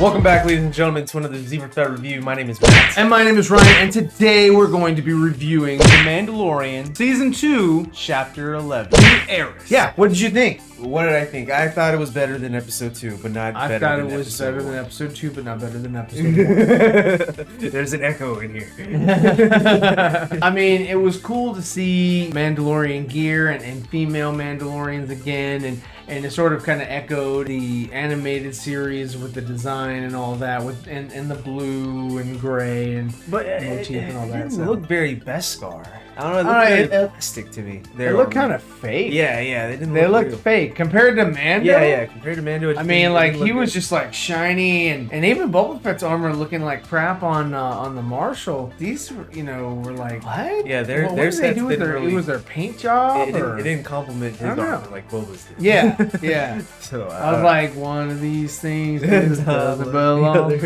Welcome back, ladies and gentlemen, to another ZEEVERFETT review. My name is Matt. And my name is Ryan, and today we're going to be reviewing The Mandalorian, Season 2, Chapter 11. Heiress. Yeah, what did you think? What did I think? I thought it was better than episode 2, but not I better thought than it was episode better 1. than episode 2, but not better than episode 1. There's an echo in here. I mean, it was cool to see Mandalorian gear and female Mandalorians again, and it sort of kind of echoed the animated series with the design and all that, with and the blue and gray and motif and all that. It didn't So. look very Beskar. I don't know. It looked very plastic to me. They look kind of fake. Yeah. They didn't. They look looked fake compared to Mando. Yeah. Compared to Mando, I mean, like he was just like shiny, and even Boba Fett's armor looking like crap on the Marshal. These, were like what? Yeah, what did they do with their? It was their paint job. It didn't compliment his armor like Boba's did. Yeah. So I was like, one of these things doesn't belong.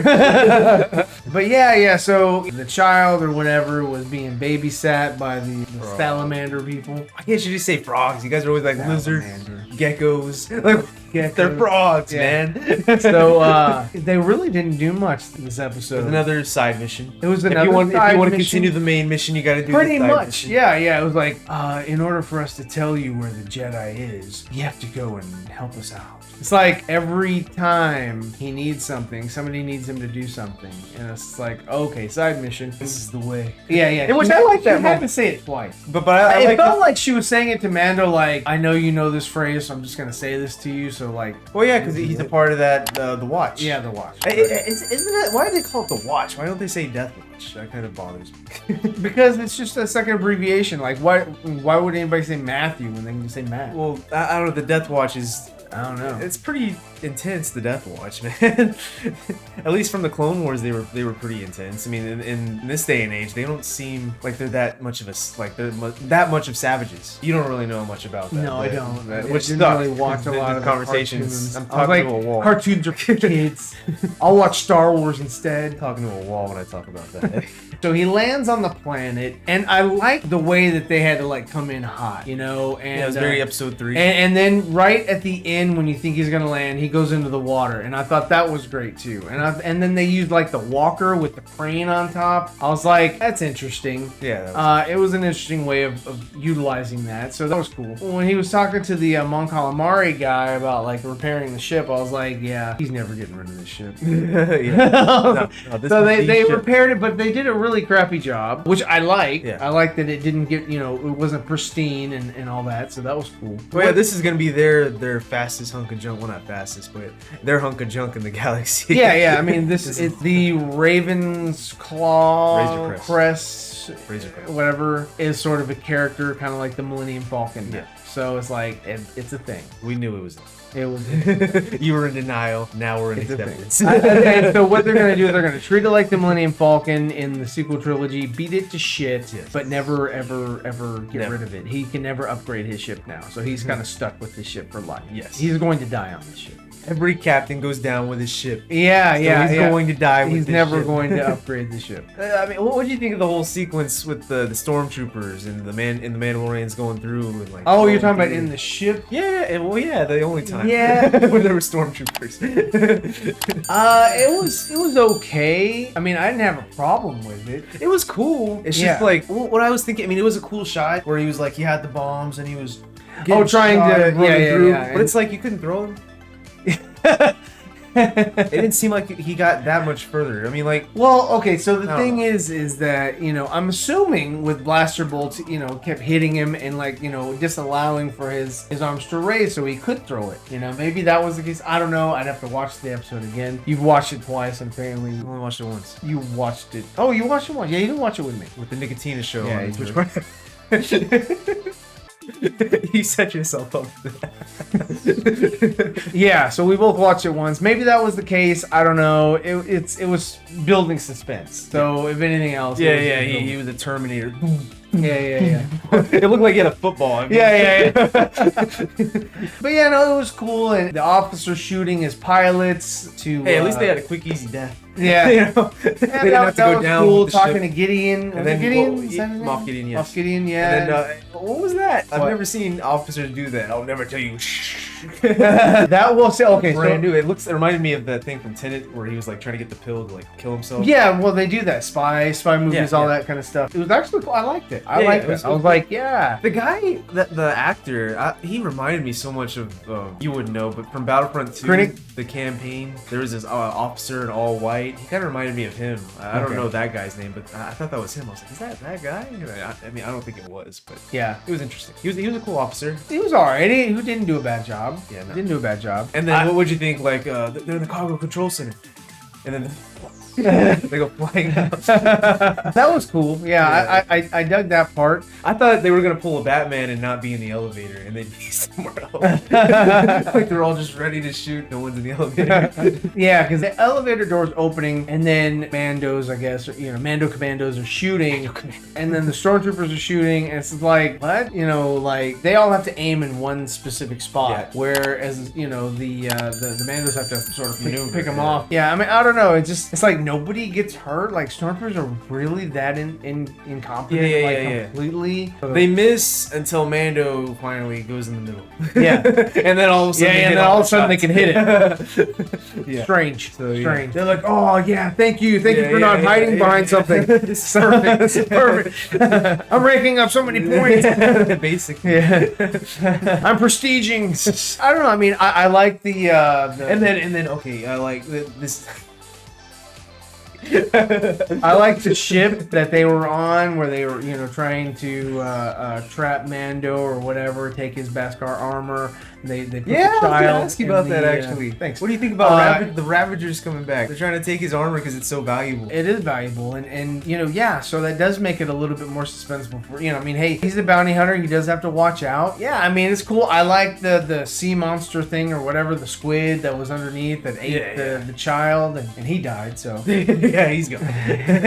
But yeah. So the child or whatever was being babysat by the salamander people. Why can't you just say frogs? You guys are always like lizards, Salamander. geckos. Like they're frogs, man. So they really didn't do much this episode. It was another side mission. It was If another you want side to mission. continue the main mission, you got to do Pretty the side much, mission. yeah. It was like, in order for us to tell you where the Jedi is, you have to go and help us out. It's like every time he needs something, somebody needs him to do something, and it's like, okay, side mission. This is the way. Yeah. Which I like that She had moment. to say it twice. But I It like felt like she was saying it to Mando, like, I know you know this phrase, so I'm just gonna say this to you. So like, well, yeah, because he's a part of that the watch. yeah, the watch. Isn't that why do they call it the watch? Why don't they say Death Watch? That kind of bothers me. Because it's just a second abbreviation. Like, why would anybody say Matthew when they can just say Matt? Well, I don't know. The Death Watch is. I don't know. It's pretty intense, the Death Watch, man. At least from the Clone Wars, they were pretty intense. I mean, in this day and age, they don't seem like they're that much of that much of savages. You don't really know much about that. No, I don't. Which didn't sucks. really watch a lot of conversations. cartoons. I'm I was talking to a wall. Cartoons are for kids. I'll watch Star Wars instead. I'm talking to a wall when I talk about that. So he lands on the planet, and I like the way that they had to like come in hot, And Yeah, it was very episode 3. And then right at the end, when you think he's gonna land, he goes into the water, and I thought that was great too. And then they used like the walker with the crane on top. I was like, that's interesting. Yeah. It was an interesting way of utilizing that, so that was cool. When he was talking to the Mon Calamari guy about like repairing the ship, I was like, yeah, he's never getting rid of this ship. So they repaired it, but they did a really crappy job, which I like. Yeah. I like that it didn't get, it wasn't pristine and all that, so that was cool. Well, yeah, this is gonna be their fastest hunk of junk. Well, not fastest, but their hunk of junk in the galaxy. Yeah. I mean, this is the Raven's Claw Razor Crest, Crest. whatever, is sort of a character, kind of like the Millennium Falcon. Yeah. So it's like it's a thing. We knew it was. It was. You were in denial. Now we're in It's a acceptance. And so what they're gonna do is they're gonna treat it like the Millennium Falcon in the sequel trilogy, beat it to shit, Yes. but never ever get Never. rid of it. He can never upgrade his ship now, so he's kind of stuck with this ship for life. Yes. He's going to die on this ship. Every captain goes down with his ship. Yeah, He's going to die with He's this never ship. going to upgrade the ship. I mean, what do you think of the whole sequence with the stormtroopers and the Mandalorians going through and like? Oh, you're talking about in the ship? Yeah, well, yeah, the only time. Yeah. when there were stormtroopers. It was okay. I mean, I didn't have a problem with it. It was cool. It's just Yeah. like what I was thinking. I mean, it was a cool shot where he was like, he had the bombs and he was Trying shot to and running through. yeah. But it's like you couldn't throw him. It didn't seem like he got that much further. I mean, like, Well, okay, so the I don't thing know. is that, I'm assuming with blaster bolts, kept hitting him and like, disallowing for his arms to raise so he could throw it. Maybe that was the case. I don't know. I'd have to watch the episode again. You've watched it twice, apparently. I only watched it once You watched it. Oh, you watched it once. Yeah, you didn't watch it with me. with the Nicotina show Yeah, on you Twitch. did. You set yourself up for that. Yeah, so we both watched it once. Maybe that was the case. I don't know. It was building suspense. So if anything else, Yeah, it was yeah, just he was a Terminator. Yeah. It looked like he had a football. I mean, Yeah. But yeah, no, it was cool. And the officer shooting his pilots to. Hey, at least they had a quick, easy death. Yeah. You know, they didn't have to go down. Cool with the talking ship. to Gideon. And then Gideon? Is that his name? Moff Gideon, yes. Moff Gideon, yeah. And then, what was that? I've What? never seen officers do that. I'll never tell you. Shh. That will say okay. Brand So new. It reminded me of that thing from Tenet where he was like trying to get the pill to like kill himself. yeah, well they do that spy movies, all yeah. that kind of stuff. It was actually cool. I liked it. I Yeah, liked it it. was I was cool. like, yeah. The guy, the actor, he reminded me so much of, you wouldn't know, but from Battlefront 2, Krennic? the campaign, there was this officer in all white. He kind of reminded me of him. I don't Okay. know that guy's name, but I thought that was him. I was like, is that guy? I mean, I don't think it was, but Yeah. it was interesting. He was a cool officer. He was alright. He didn't do a bad job. Yeah, no. He didn't do a bad job. And then what would you think? Like, they're in the cargo control center, and then they go flying out. That was cool. Yeah, I dug that part. I thought they were gonna pull a Batman and not be in the elevator, and they'd be somewhere else. Like they're all just ready to shoot. No one's in the elevator. Yeah, because the elevator door's opening, and then Mandos, I guess, Mando commandos are shooting, and then the stormtroopers are shooting, and it's like, what? Like they all have to aim in one specific spot, Yeah. whereas the Mandos have to sort of Maneuver, pick them yeah. off. Yeah, I mean, I don't know. It's like nobody gets hurt. Like stormtroopers are really that incompetent, Yeah, like yeah, yeah. completely. They miss until Mando finally goes in the middle. Yeah. And then all of a sudden, Yeah, they and hit then all of a the sudden they shots. can hit it. Yeah. Strange. So, yeah. Strange. They're like, oh yeah, thank you Yeah, for not yeah, hiding yeah, behind yeah. something. It's perfect. It's perfect. I'm ranking up so many points. Basically. Yeah. I'm prestiging. I don't know. I mean, I like the And then okay, I like this. I like the ship that they were on, where they were, trying to trap Mando or whatever, take his Beskar armor. They put the Yeah, I was child. gonna ask you in about that the, actually. Thanks. What do you think about Uh, the Ravagers coming back? They're trying to take his armor because it's so valuable. It is valuable, and yeah, so that does make it a little bit more suspenseful for I mean, hey, he's a bounty hunter, he does have to watch out. Yeah, I mean, it's cool. I like the sea monster thing or whatever, the squid that was underneath that ate the child, and he died. So Yeah, he's gone.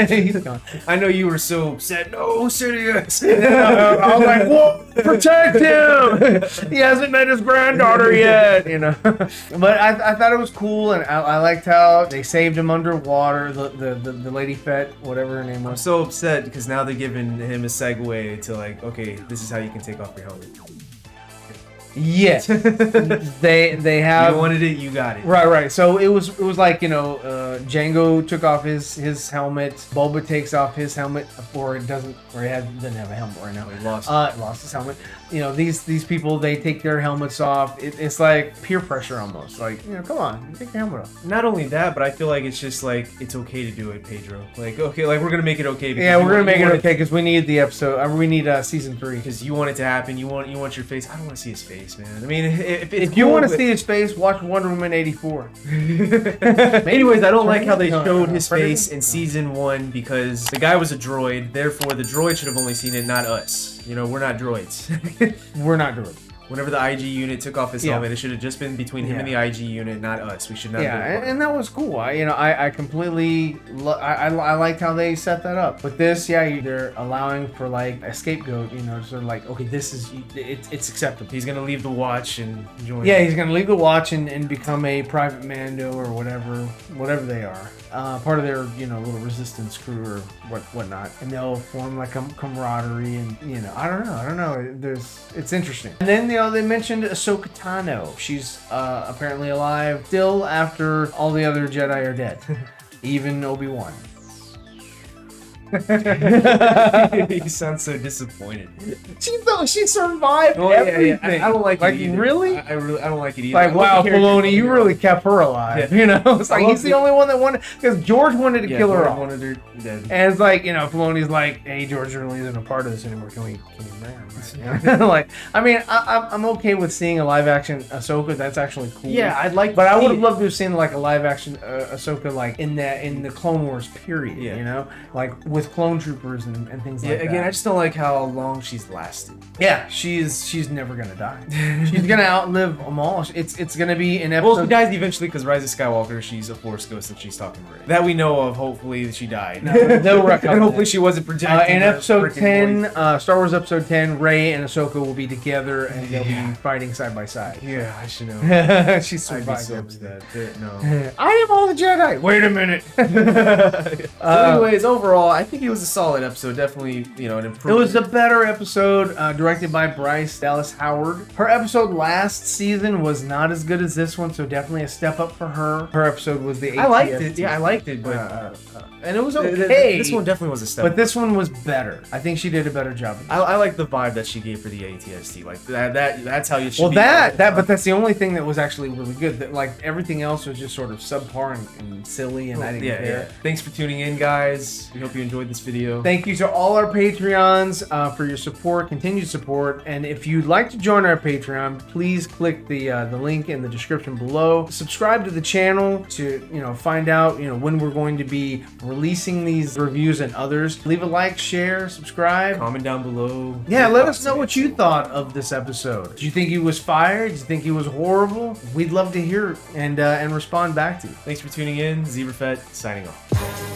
he's gone. I know you were so upset. No, Sidious. I was like, whoa, protect him! He hasn't met his granddaughter yet. But I thought it was cool, and I liked how they saved him underwater. The Lady Fett, whatever her name I'm was. so upset because now they're giving him a segue to like, okay, this is how you can take off your helmet. Yes, they have. You wanted it, you got it. Right. So it was like Django took off his helmet. Boba takes off his helmet, or it doesn't, or he doesn't have a helmet right now. He lost. Lost his helmet. These people, they take their helmets off. It's like peer pressure almost. Like come on, take your helmet off. Not only that, but I feel like it's just like it's okay to do it, Pedro. Like okay, like we're gonna make it okay. Because Yeah, we're gonna you make it want okay because we need the episode. We need season 3. because you want it to happen. You want your face. I don't want to see his face, man. I mean, if it's If you cool, want to but- see his face, watch Wonder Woman 84. Anyways, I don't like how they No, showed his Predator? face in season 1 because the guy was a droid. Therefore, the droid should have only seen it, not us. We're not droids. We're not doing it. Whenever the IG unit took off his Yeah. helmet, it should have just been between him and the IG unit, not us. We should not. Yeah, do it. and that was cool. I completely I liked how they set that up. With this, they're allowing for like a scapegoat. Sort of like, okay, this is it's acceptable. He's gonna leave the watch and join. Yeah, he's gonna leave the watch and become a private Mando or whatever they are. Part of their little resistance crew or whatnot, and they'll form like a camaraderie, and I don't know. It's interesting. And then they mentioned Ahsoka Tano. She's apparently alive still after all the other Jedi are dead, even Obi-Wan. You sound so disappointed. She survived everything. I don't like Like, it either. really? I don't like it either. Like, I love wow, the character. Filoni, you really kept her alive. Yeah. It's like I love he's the only one that wanted, because George wanted to kill her off. Wanted her dead. And it's like, Filoni's like, hey, George really isn't a part of this anymore. Can we marry him? Like, I mean, I'm okay with seeing a live action Ahsoka. That's actually cool. Yeah, I'd like. But I would see have it. loved to have seen like a live action Ahsoka, like in the Clone Wars period. Yeah. Like with clone troopers and things like that. Again, I just don't like how long she's lasted. Yeah, she's never gonna die. She's gonna outlive them all. It's gonna be an Well, episode. she dies eventually because Rise of Skywalker, she's a Force ghost and she's talking to Rey. That we know of. Hopefully, she died. They'll recover. And hopefully, she wasn't projecting. In her episode freaking 10, voice. Star Wars episode 10, Rey and Ahsoka will be together and they'll be fighting side by side. Yeah, I should know. She I'd be survived so everything. upset. No. I am all the Jedi. Wait a minute. So anyways, overall, I think it was a solid episode. Definitely, you know, an It improvement. was a better episode, directed by Bryce Dallas Howard. Her episode last season was not as good as this one, so definitely a step up for her. Her episode was the I liked ATST. it. Yeah, I liked it, but And it was okay. this one definitely was a step. But this one was better. I think she did a better job. I like the vibe that she gave for the ATST. Like that's how you should. Well, be. but that's the only thing that was actually really good. That like everything else was just sort of subpar and silly, and I didn't care. Thanks for tuning in, guys. We hope you enjoyed this video. Thank you to all our Patreons for your support, continued support. And if you'd like to join our Patreon, please click the link in the description below. Subscribe to the channel to find out when we're going to be releasing these reviews and others. Leave a like, share, subscribe. Comment down below. Yeah, let us know what you thought of this episode. Did you think he was fired? Did you think he was horrible? We'd love to hear and respond back to you. Thanks for tuning in. ZEEVERFETT signing off.